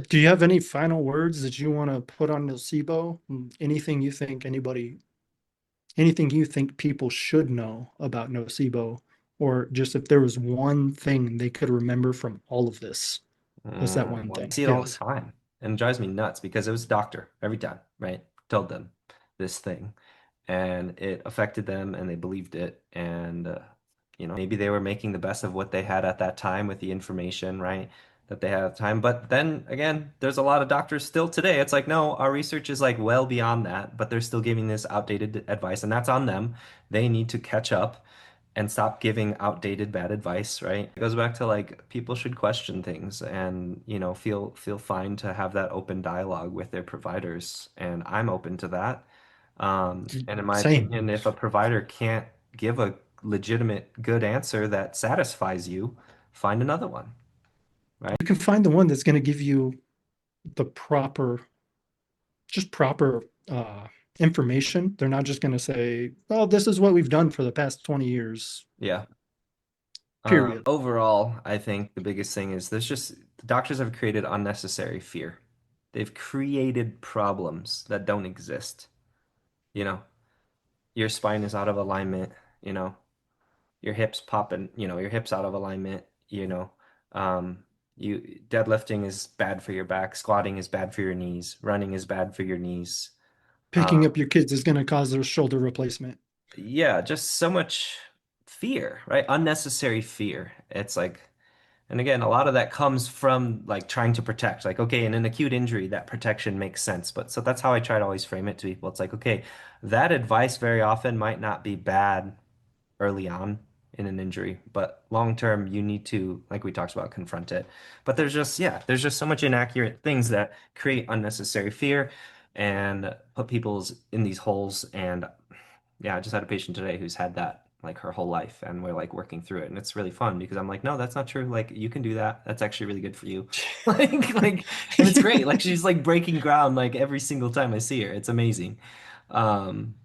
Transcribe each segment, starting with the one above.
Do you have any final words that you want to put on nocebo? Anything you think anything you think people should know about nocebo, or just if there was one thing they could remember from all of this, what's that one Well, I thing? see it all the Yes. time, and it drives me nuts because it was a doctor every time, right? Told them this thing, and it affected them, and they believed it, and maybe they were making the best of what they had at that time with the information, right? That they had at the time. But then again, there's a lot of doctors still today. It's like, no, our research is like well beyond that, but they're still giving this outdated advice, and that's on them. They need to catch up and stop giving outdated bad advice, right? It goes back to like people should question things and, feel fine to have that open dialogue with their providers. And I'm open to that. And in my Same. opinion, if a provider can't give a legitimate good answer that satisfies you, find another one, right? You can find the one that's going to give you the proper information. They're not just going to say, "Oh, this is what we've done for the past 20 years." Yeah. Period. Overall, I think the biggest thing is the doctors have created unnecessary fear. They've created problems that don't exist. You know, your spine is out of alignment, you know, your hips popping, your hips out of alignment, um, deadlifting is bad for your back, squatting is bad for your knees, running is bad for your knees. Picking up your kids is going to cause their shoulder replacement. Yeah, just so much fear, right? Unnecessary fear. It's like, and again, a lot of that comes from like trying to protect. Like, okay, in an acute injury, that protection makes sense. But so that's how I try to always frame it to people. It's like, okay, that advice very often might not be bad early on in an injury, but long term, you need to, like we talked about, confront it. But there's just so much inaccurate things that create unnecessary fear and put people's in these holes. And yeah, I just had a patient today who's had that like her whole life, and we're like working through it, and it's really fun because I'm like, no, that's not true. Like you can do that. That's actually really good for you. And it's great. Like she's like breaking ground like every single time I see her. It's amazing. Um,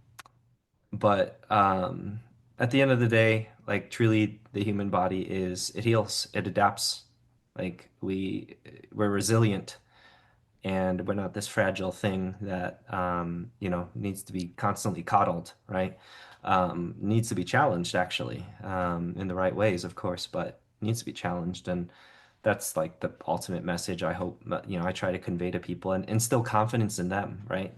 but at the end of the day, like truly the human body it heals, it adapts. Like we're resilient and we're not this fragile thing that needs to be constantly coddled, right? Needs to be challenged actually, in the right ways, of course, but needs to be challenged. And that's like the ultimate message I hope, I try to convey to people and instill confidence in them, right?